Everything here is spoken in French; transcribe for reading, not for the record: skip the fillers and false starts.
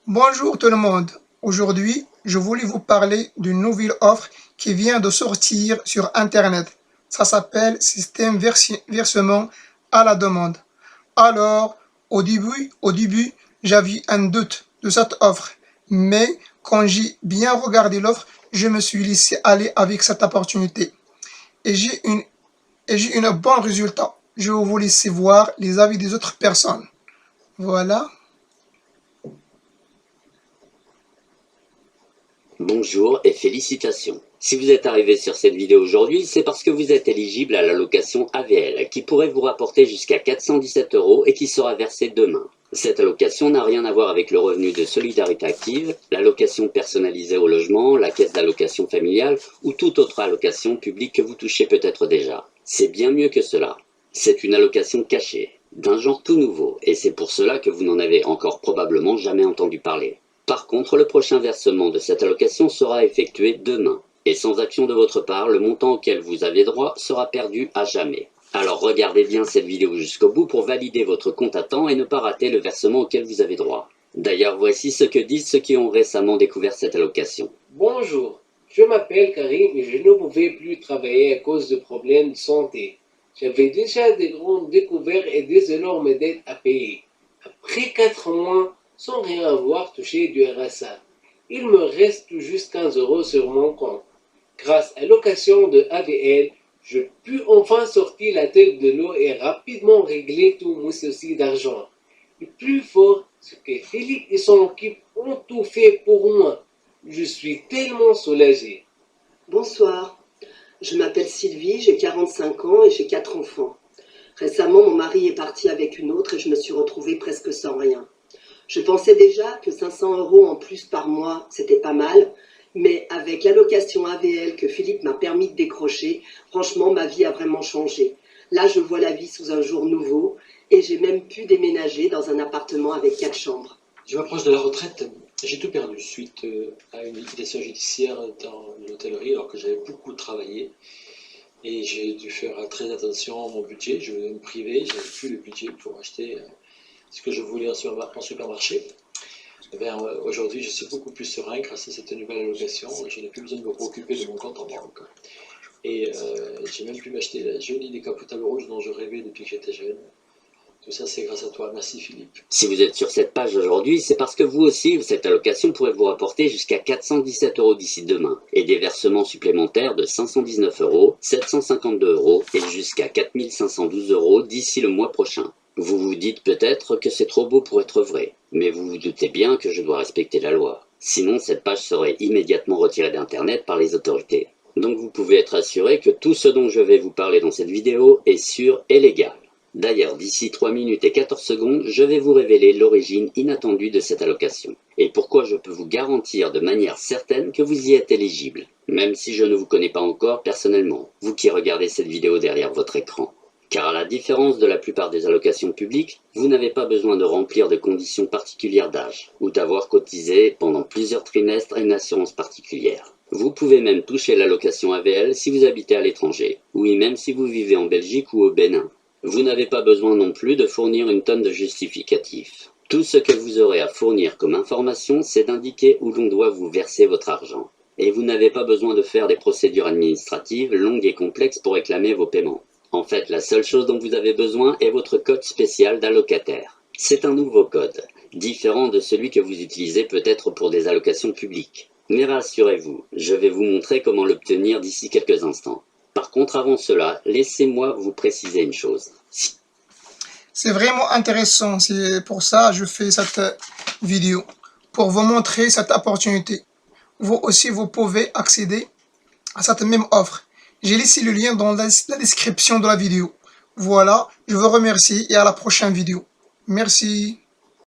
Bonjour tout le monde. Aujourd'hui, je voulais vous parler d'une nouvelle offre qui vient de sortir sur Internet. Ça s'appelle système versement à la demande. Alors, au début, j'avais un doute de cette offre, mais quand j'ai bien regardé l'offre, je me suis laissé aller avec cette opportunité et j'ai eu un bon résultat. Je vais vous laisser voir les avis des autres personnes. Voilà. Bonjour et félicitations. Si vous êtes arrivé sur cette vidéo aujourd'hui, c'est parce que vous êtes éligible à l'allocation AVL, qui pourrait vous rapporter jusqu'à 417 € et qui sera versée demain. Cette allocation n'a rien à voir avec le revenu de solidarité active, l'allocation personnalisée au logement, la caisse d'allocation familiale ou toute autre allocation publique que vous touchez peut-être déjà. C'est bien mieux que cela. C'est une allocation cachée, d'un genre tout nouveau, et c'est pour cela que vous n'en avez encore probablement jamais entendu parler. Par contre, le prochain versement de cette allocation sera effectué demain, et sans action de votre part, le montant auquel vous avez droit sera perdu à jamais. Alors regardez bien cette vidéo jusqu'au bout pour valider votre compte à temps et ne pas rater le versement auquel vous avez droit. D'ailleurs, voici ce que disent ceux qui ont récemment découvert cette allocation. Bonjour, je m'appelle Karim et je ne pouvais plus travailler à cause de problèmes de santé. J'avais déjà des grandes découvertes et des énormes dettes à payer. Après 4 mois, sans rien avoir touché du RSA, il me reste tout juste 15 € sur mon compte. Grâce à l'allocation de AVL, je pus enfin sortir la tête de l'eau et rapidement régler tous mes soucis d'argent. Le plus fort, c'est que Philippe et son équipe ont tout fait pour moi. Je suis tellement soulagé. Bonsoir, je m'appelle Sylvie, j'ai 45 ans et j'ai 4 enfants. Récemment, mon mari est parti avec une autre et je me suis retrouvée presque sans rien. Je pensais déjà que 500 € en plus par mois, c'était pas mal, mais avec l'allocation AVL que Philippe m'a permis de décrocher, franchement, ma vie a vraiment changé. Là, je vois la vie sous un jour nouveau et j'ai même pu déménager dans un appartement avec 4 chambres. Je m'approche de la retraite. J'ai tout perdu suite à une liquidation judiciaire dans l'hôtellerie alors que j'avais beaucoup travaillé. Et j'ai dû faire très attention à mon budget. Je voulais me priver, j'avais plus le budget pour acheter ce que je voulais en supermarché. Aujourd'hui, je suis beaucoup plus serein grâce à cette nouvelle allocation. Je n'ai plus besoin de me préoccuper de mon compte en banque. Et j'ai même pu m'acheter la jolie décapotable rouge dont je rêvais depuis que j'étais jeune. Tout ça, c'est grâce à toi. Merci Philippe. Si vous êtes sur cette page aujourd'hui, c'est parce que vous aussi, cette allocation pourrait vous rapporter jusqu'à 417 € d'ici demain, et des versements supplémentaires de 519 €, 752 € et jusqu'à 4512 € d'ici le mois prochain. Vous vous dites peut-être que c'est trop beau pour être vrai, mais vous vous doutez bien que je dois respecter la loi. Sinon, cette page serait immédiatement retirée d'Internet par les autorités. Donc vous pouvez être assuré que tout ce dont je vais vous parler dans cette vidéo est sûr et légal. D'ailleurs, d'ici 3 minutes et 14 secondes, je vais vous révéler l'origine inattendue de cette allocation, et pourquoi je peux vous garantir de manière certaine que vous y êtes éligible, même si je ne vous connais pas encore personnellement, vous qui regardez cette vidéo derrière votre écran. Car à la différence de la plupart des allocations publiques, vous n'avez pas besoin de remplir de conditions particulières d'âge, ou d'avoir cotisé pendant plusieurs trimestres à une assurance particulière. Vous pouvez même toucher l'allocation AVL si vous habitez à l'étranger, oui même si vous vivez en Belgique ou au Bénin. Vous n'avez pas besoin non plus de fournir une tonne de justificatifs. Tout ce que vous aurez à fournir comme information, c'est d'indiquer où l'on doit vous verser votre argent. Et vous n'avez pas besoin de faire des procédures administratives longues et complexes pour réclamer vos paiements. En fait, la seule chose dont vous avez besoin est votre code spécial d'allocataire. C'est un nouveau code, différent de celui que vous utilisez peut-être pour des allocations publiques. Mais rassurez-vous, je vais vous montrer comment l'obtenir d'ici quelques instants. Par contre, avant cela, laissez-moi vous préciser une chose. C'est vraiment intéressant, c'est pour ça que je fais cette vidéo, pour vous montrer cette opportunité. Vous aussi, vous pouvez accéder à cette même offre. J'ai laissé le lien dans la description de la vidéo. Voilà, je vous remercie et à la prochaine vidéo. Merci.